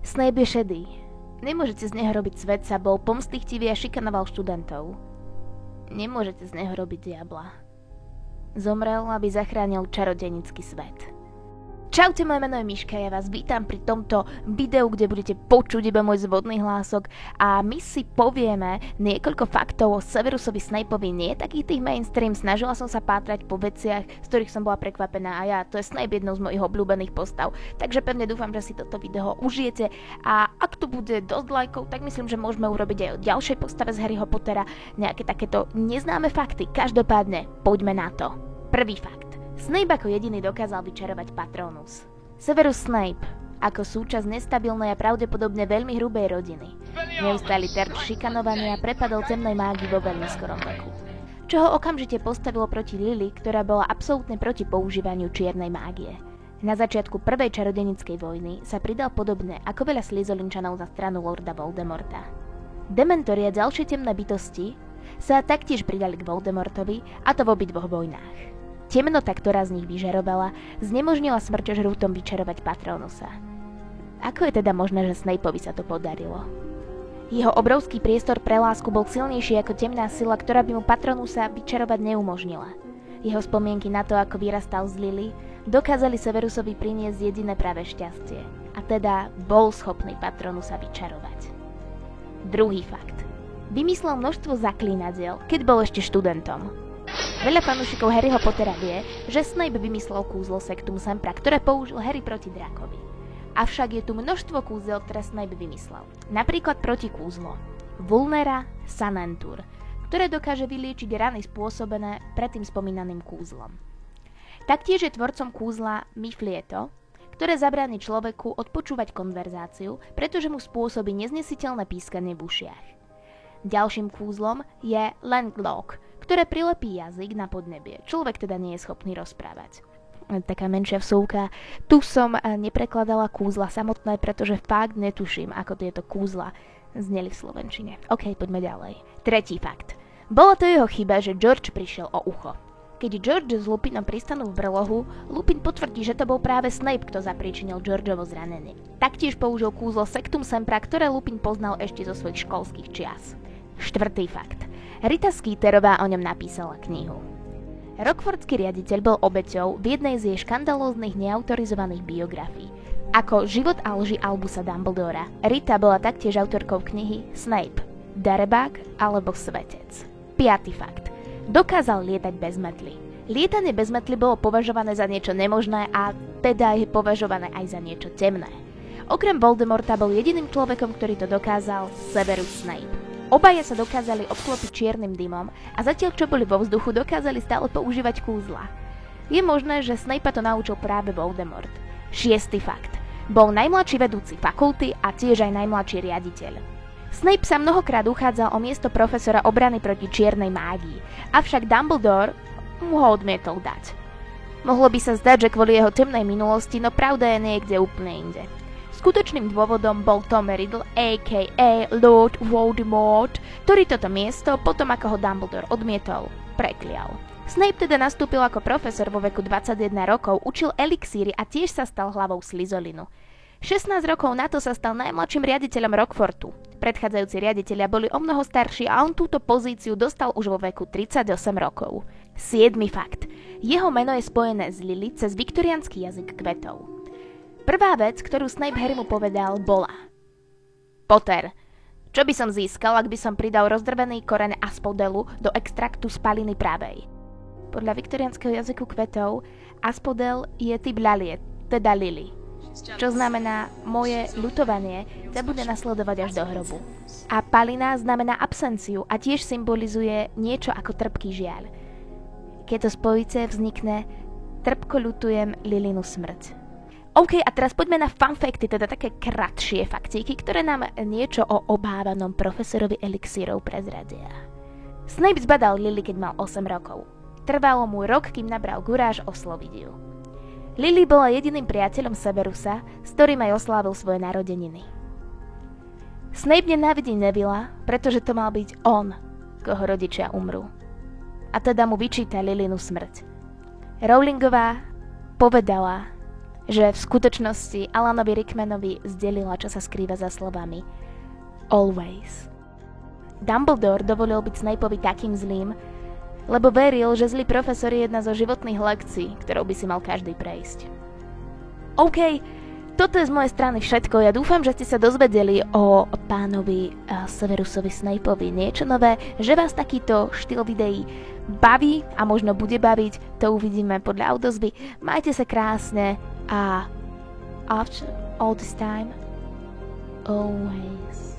Snape je šedý. Nemôžete z neho robiť svedca, bol pomstychtivý a šikanoval študentov. Nemôžete z neho robiť diabla. Zomrel, aby zachránil čarodejnícky svet. Čaute, moje meno je Miška, ja vás vítam pri tomto videu, kde budete počuť iba môj zvodný hlások a my si povieme niekoľko faktov o Severusovi Snapeovi, nie takých tých mainstream, snažila som sa pátrať po veciach, z ktorých som bola prekvapená a ja, to je Snape jednou z mojich obľúbených postav, takže pevne dúfam, že si toto video užijete a ak tu bude dosť lajkov, tak myslím, že môžeme urobiť aj o ďalšej postave z Harryho Pottera nejaké takéto neznáme fakty, každopádne poďme na to. Prvý fakt. Snape ako jediný dokázal vyčarovať Patronus. Severus Snape ako súčasť nestabilnej a pravdepodobne veľmi hrubej rodiny. Neustály terč šikanovania prepadol temnej mágii vo veľmi skorom veku. Čo ho okamžite postavilo proti Lily, ktorá bola absolútne proti používaniu čiernej mágie. Na začiatku prvej čarodejníckej vojny sa pridal podobne ako veľa Slytherinčanov za stranu Lorda Voldemorta. Dementori a ďalšie temné bytosti sa taktiež pridali k Voldemortovi, a to v obidvoch vojnách. Temnota, ktorá z nich vyžarovala, znemožnila smrťožrútom vyčarovať Patronusa. Ako je teda možné, že Snapeovi sa to podarilo? Jeho obrovský priestor pre lásku bol silnejší ako temná sila, ktorá by mu Patronusa vyčarovať neumožnila. Jeho spomienky na to, ako vyrastal z Lily, dokázali Severusovi priniesť jediné práve šťastie. A teda bol schopný Patronusa vyčarovať. Druhý fakt. Vymyslel množstvo zaklínadiel, keď bol ešte študentom. Veľa fanúšikov Harryho Pottera vie, že Snape vymyslel kúzlo Sectum Sempra, ktoré použil Harry proti drakovi. Avšak je tu množstvo kúzel, ktoré Snape vymyslel. Napríklad protikúzlo Vulnera Sanentur, ktoré dokáže vyliečiť rany spôsobené predtým spomínaným kúzlom. Taktiež je tvorcom kúzla Miflieto, ktoré zabráni človeku odpočúvať konverzáciu, pretože mu spôsobí neznesiteľné pískanie v ušiach. Ďalším kúzlom je Langlock, ktoré prilepí jazyk na podnebie. Človek teda nie je schopný rozprávať. Taká menšia vsúvka. Tu som neprekladala kúzla samotné, pretože fakt netuším, ako tieto kúzla zneli v slovenčine. OK, poďme ďalej. Tretí fakt. Bola to jeho chyba, že George prišiel o ucho. Keď George s Lupinom pristanú v brlohu, Lupin potvrdí, že to bol práve Snape, kto zapríčinil Georgeovo zranenie. Taktiež použil kúzlo Sectum Sempra, ktoré Lupin poznal ešte zo svojich školských čias. Štvrtý fakt. Rita Skeeterová o ňom napísala knihu. Rockfordský riaditeľ bol obeťou v jednej z jej škandalóznych neautorizovaných biografií. Ako Život a lži Albusa Dumbledora, Rita bola taktiež autorkou knihy Snape, darebák alebo svetec. Piatý fakt. Dokázal lietať bez metly. Lietanie bez metly bolo považované za niečo nemožné a teda je považované aj za niečo temné. Okrem Voldemorta bol jediným človekom, ktorý to dokázal, Severus Snape. Obaja sa dokázali obklopiť čiernym dymom a zatiaľ čo boli vo vzduchu, dokázali stále používať kúzla. Je možné, že Snape'a to naučil práve Voldemort. Šiestý fakt. Bol najmladší vedúci fakulty a tiež aj najmladší riaditeľ. Snape sa mnohokrát uchádzal o miesto profesora obrany proti čiernej mágii, avšak Dumbledore mu ho odmietol dať. Mohlo by sa zdať, že kvôli jeho temnej minulosti, no pravda je niekde úplne inde. Skutočným dôvodom bol Tom Riddle, a.k.a. Lord Voldemort, ktorý toto miesto, potom ako ho Dumbledore odmietol, preklial. Snape teda nastúpil ako profesor vo veku 21 rokov, učil elixíry a tiež sa stal hlavou Slytherinu. 16 rokov na to sa stal najmladším riaditeľom Rockfortu. Predchádzajúci riaditelia boli omnoho starší a on túto pozíciu dostal už vo veku 38 rokov. 7. fakt. Jeho meno je spojené s Lily cez viktoriánsky jazyk kvetov. Prvá vec, ktorú Snape Harrymu povedal, bola: Potter, čo by som získal, ak by som pridal rozdrvený koreň aspodelu do extraktu spaliny pravej? Podľa viktoriánskeho jazyku kvetov aspodel je typ lalie, teda lily, čo znamená moje ľutovanie ťa bude nasledovať až do hrobu. A palina znamená absenciu a tiež symbolizuje niečo ako trpký žiaľ. Keď to spojíte, vznikne trpko ľutujem Lilinu smrť. OK, a teraz poďme na funfacty, teda také kratšie faktíky, ktoré nám niečo o obávanom profesorovi elixírov prezradia. Snape zbadal Lily, keď mal 8 rokov. Trvalo mu rok, kým nabral guráž osloviť ju. Lily bola jediným priateľom Severusa, s ktorým aj oslávil svoje narodeniny. Snape nenávidí Nevilla, pretože to mal byť on, koho rodičia umrú. A teda mu vyčíta Lilinu smrť. Rowlingová povedala, že v skutočnosti Alanovi Rickmanovi zdelila, čo sa skrýva za slovami Always. Dumbledore dovolil byť Snapeovi takým zlým, lebo veril, že zlý profesor je jedna zo životných lekcií, ktorou by si mal každý prejsť. OK, toto je z mojej strany všetko. Ja dúfam, že ste sa dozvedeli o pánovi Severusovi Snapeovi niečo nové, že vás takýto štýl videí baví a možno bude baviť, to uvidíme podľa audozby. Majte sa krásne a after all this time, always